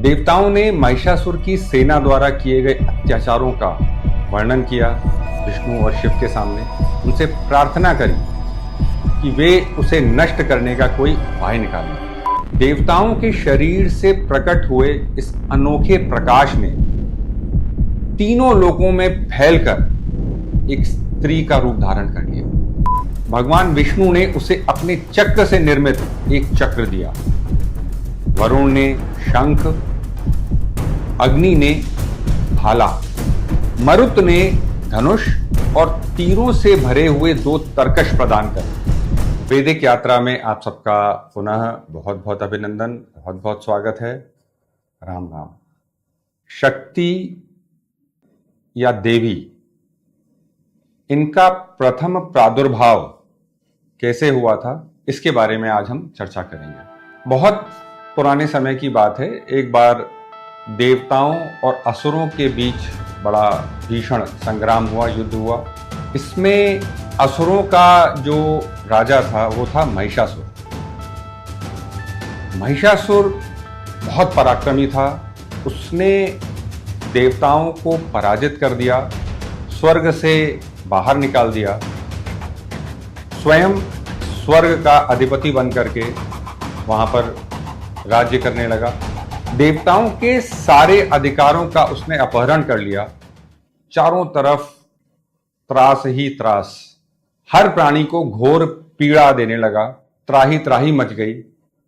देवताओं ने महिषासुर की सेना द्वारा किए गए अत्याचारों का वर्णन किया विष्णु और शिव के सामने। उनसे प्रार्थना करी कि वे उसे नष्ट करने का कोई उपाय निकालें। देवताओं के शरीर से प्रकट हुए इस अनोखे प्रकाश ने तीनों लोकों में फैलकर एक स्त्री का रूप धारण कर लिया। भगवान विष्णु ने उसे अपने चक्र से निर्मित एक चक्र दिया। वरुण ने शंख, अग्नि ने भाला, मरुत ने धनुष और तीरों से भरे हुए 2 तरकश प्रदान करे। वैदिक यात्रा में आप सबका पुनः बहुत बहुत अभिनंदन, बहुत बहुत स्वागत है। राम राम। शक्ति या देवी, इनका प्रथम प्रादुर्भाव कैसे हुआ था, इसके बारे में आज हम चर्चा करेंगे। बहुत पुराने समय की बात है। एक बार देवताओं और असुरों के बीच बड़ा भीषण संग्राम हुआ, युद्ध हुआ। इसमें असुरों का जो राजा था वो था महिषासुर। महिषासुर बहुत पराक्रमी था। उसने देवताओं को पराजित कर दिया, स्वर्ग से बाहर निकाल दिया, स्वयं स्वर्ग का अधिपति बन करके वहां पर राज्य करने लगा। देवताओं के सारे अधिकारों का उसने अपहरण कर लिया। चारों तरफ त्रास ही त्रास, हर प्राणी को घोर पीड़ा देने लगा। त्राही त्राही मच गई।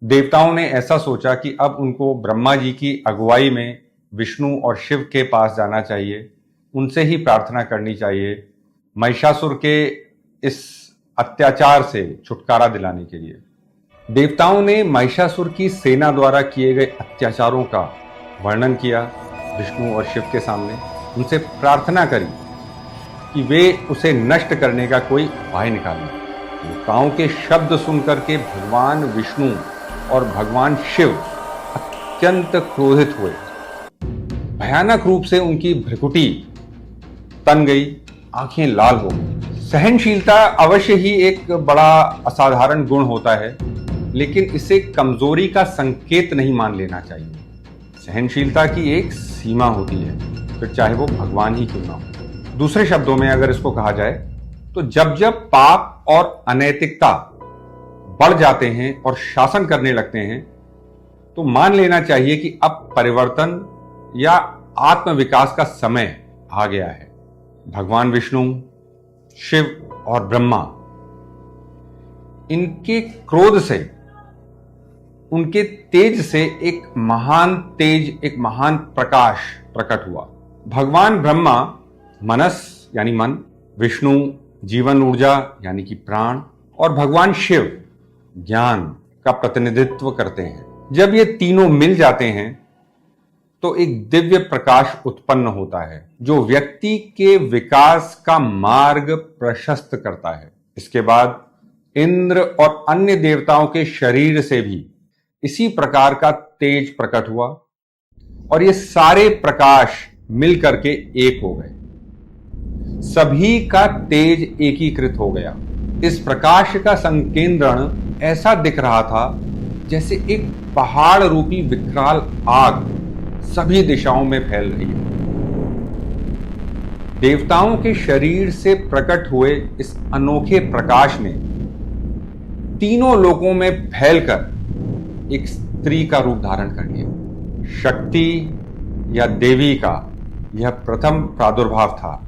देवताओं ने ऐसा सोचा कि अब उनको ब्रह्मा जी की अगुवाई में विष्णु और शिव के पास जाना चाहिए, उनसे ही प्रार्थना करनी चाहिए महिषासुर के इस अत्याचार से छुटकारा दिलाने के लिए। देवताओं ने महिषासुर की सेना द्वारा किए गए अत्याचारों का वर्णन किया विष्णु और शिव के सामने। उनसे प्रार्थना करी कि वे उसे नष्ट करने का कोई उपाय निकालें। देवताओं के शब्द सुनकर के भगवान विष्णु और भगवान शिव अत्यंत क्रोधित हुए। भयानक रूप से उनकी भ्रिकुटी तन गई, आंखें लाल हो गई। सहनशीलता अवश्य ही एक बड़ा असाधारण गुण होता है, लेकिन इसे कमजोरी का संकेत नहीं मान लेना चाहिए। सहनशीलता की एक सीमा होती है, फिर चाहे वो भगवान ही क्यों ना हो। दूसरे शब्दों में अगर इसको कहा जाए तो जब जब पाप और अनैतिकता बढ़ जाते हैं और शासन करने लगते हैं, तो मान लेना चाहिए कि अब परिवर्तन या आत्मविकास का समय आ गया है। भगवान विष्णु, शिव और ब्रह्मा, इनके क्रोध से, उनके तेज से एक महान तेज, एक महान प्रकाश प्रकट हुआ। भगवान ब्रह्मा मनस यानी मन, विष्णु जीवन ऊर्जा यानी कि प्राण, और भगवान शिव ज्ञान का प्रतिनिधित्व करते हैं। जब ये तीनों मिल जाते हैं तो एक दिव्य प्रकाश उत्पन्न होता है जो व्यक्ति के विकास का मार्ग प्रशस्त करता है। इसके बाद इंद्र और अन्य देवताओं के शरीर से भी इसी प्रकार का तेज प्रकट हुआ और ये सारे प्रकाश मिलकर के एक हो गए। सभी का तेज एकीकृत हो गया। इस प्रकाश का संकेंद्रण ऐसा दिख रहा था जैसे एक पहाड़ रूपी विकराल आग सभी दिशाओं में फैल रही है। देवताओं के शरीर से प्रकट हुए इस अनोखे प्रकाश ने तीनों लोकों में फैलकर एक स्त्री का रूप धारण कर लिया। शक्ति या देवी का यह प्रथम प्रादुर्भाव था।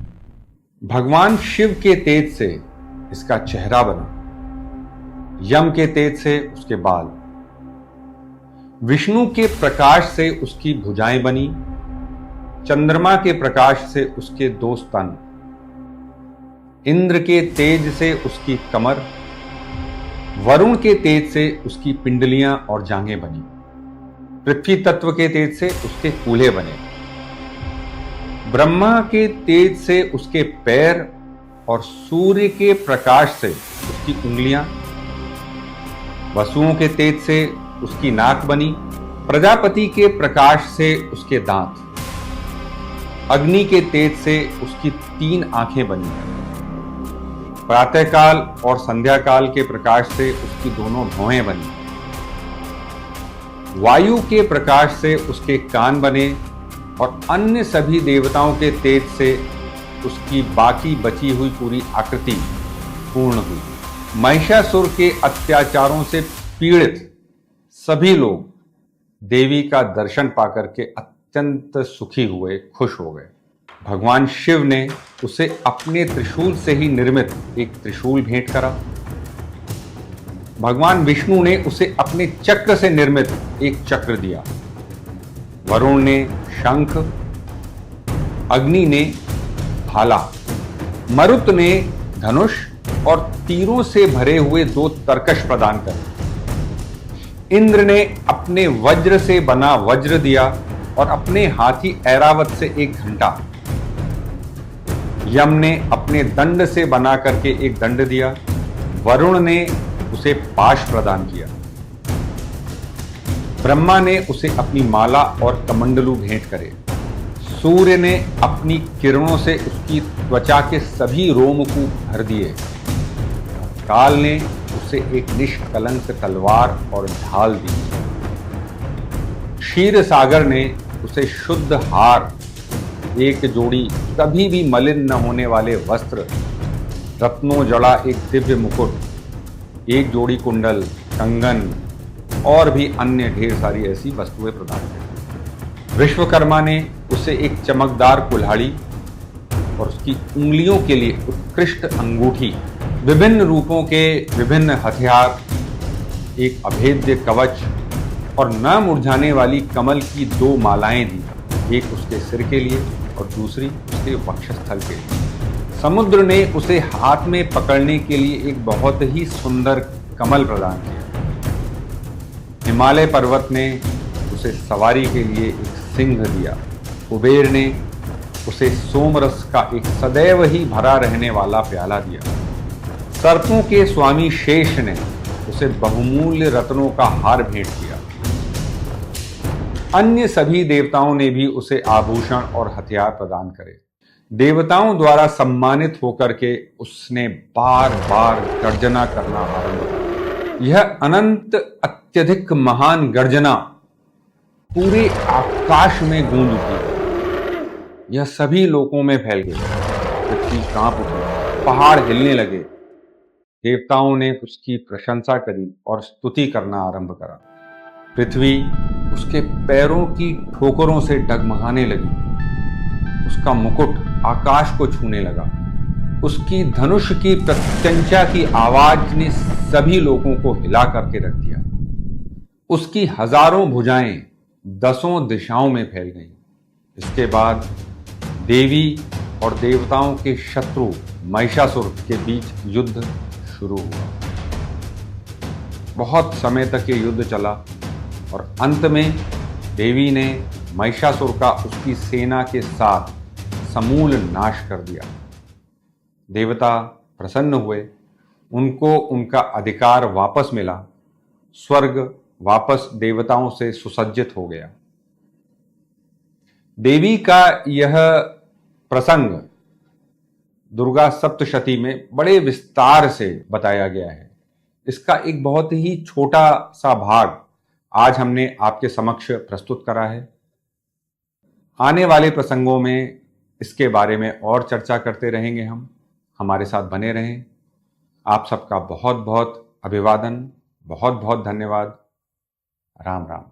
भगवान शिव के तेज से इसका चेहरा बना, यम के तेज से उसके बाल, विष्णु के प्रकाश से उसकी भुजाएं बनी, चंद्रमा के प्रकाश से उसके 2 स्तन, इंद्र के तेज से उसकी कमर, वरुण के तेज से उसकी पिंडलियां और जांघें बनी, पृथ्वी तत्व के तेज से उसके कूल्हे बने, ब्रह्मा के तेज से उसके पैर और सूर्य के प्रकाश से उसकी उंगलियां, वसुओं के तेज से उसकी नाक बनी, प्रजापति के प्रकाश से उसके दांत, अग्नि के तेज से उसकी 3 आंखें बनी, प्रातःकाल और संध्या काल के प्रकाश से उसकी दोनों भौहें बनी, वायु के प्रकाश से उसके कान बने और अन्य सभी देवताओं के तेज से उसकी बाकी बची हुई पूरी आकृति पूर्ण हुई। महिषासुर के अत्याचारों से पीड़ित सभी लोग देवी का दर्शन पाकर के अत्यंत सुखी हुए, खुश हो गए। भगवान शिव ने उसे अपने त्रिशूल से ही निर्मित एक त्रिशूल भेंट करा। भगवान विष्णु ने उसे अपने चक्र से निर्मित एक चक्र दिया। वरुण ने शंख, अग्नि ने भाला, मरुत ने धनुष और तीरों से भरे हुए 2 तरकश प्रदान करे। इंद्र ने अपने वज्र से बना वज्र दिया और अपने हाथी ऐरावत से एक घंटा। यम ने अपने दंड से बना करके एक दंड दिया। वरुण ने उसे पाश प्रदान किया। ब्रह्मा ने उसे अपनी माला और कमंडलू भेंट करे। सूर्य ने अपनी किरणों से उसकी त्वचा के सभी रोम को भर दिए। काल ने उसे एक निष्कलंक तलवार और ढाल दी। क्षीर सागर ने उसे शुद्ध हार, एक जोड़ी कभी भी मलिन न होने वाले वस्त्र, रत्नों जड़ा एक दिव्य मुकुट, एक जोड़ी कुंडल, कंगन और भी अन्य ढेर सारी ऐसी वस्तुएं प्रदान की। विश्वकर्मा ने उसे एक चमकदार कुल्हाड़ी और उसकी उंगलियों के लिए उत्कृष्ट अंगूठी, विभिन्न रूपों के विभिन्न हथियार, एक अभेद्य कवच और न मुरझाने वाली कमल की 2 मालाएं दी, एक उसके सिर के लिए और दूसरी उसके वक्षस्थल के लिए। समुद्र ने उसे हाथ में पकड़ने के लिए एक बहुत ही सुंदर कमल प्रदान किया। हिमालय पर्वत ने उसे सवारी के लिए एक सिंह दिया। कुबेर ने उसे सोमरस का एक सदैव ही भरा रहने वाला प्याला दिया। सर्पों के स्वामी शेष ने उसे बहुमूल्य रत्नों का हार भेंट किया। अन्य सभी देवताओं ने भी उसे आभूषण और हथियार प्रदान करे। देवताओं द्वारा सम्मानित होकर के उसने बार बार गर्जना करना आरंभ किया। यह अनंत अत्यधिक महान गर्जना पूरे आकाश में गूंज उठी। यह सभी लोकों में फैल गई। पृथ्वी कांप उठी, पहाड़ हिलने लगे। देवताओं ने उसकी प्रशंसा करी और स्तुति करना आरंभ करा। पृथ्वी उसके पैरों की ठोकरों से डगमगाने लगी। उसका मुकुट आकाश को छूने लगा। उसकी धनुष की प्रत्यंचा की आवाज ने सभी लोगों को हिला करके रख दिया। उसकी हजारों भुजाएं 10 दिशाओं में फैल गईं। इसके बाद देवी और देवताओं के शत्रु महिषासुर के बीच युद्ध शुरू हुआ। बहुत समय तक ये युद्ध चला और अंत में देवी ने महिषासुर का उसकी सेना के साथ समूल नाश कर दिया। देवता प्रसन्न हुए, उनको उनका अधिकार वापस मिला। स्वर्ग वापस देवताओं से सुसज्जित हो गया। देवी का यह प्रसंग दुर्गा सप्तशती में बड़े विस्तार से बताया गया है। इसका एक बहुत ही छोटा सा भाग आज हमने आपके समक्ष प्रस्तुत करा है। आने वाले प्रसंगों में इसके बारे में और चर्चा करते रहेंगे हम। हमारे साथ बने रहें। आप सबका बहुत बहुत अभिवादन, बहुत बहुत धन्यवाद। राम राम।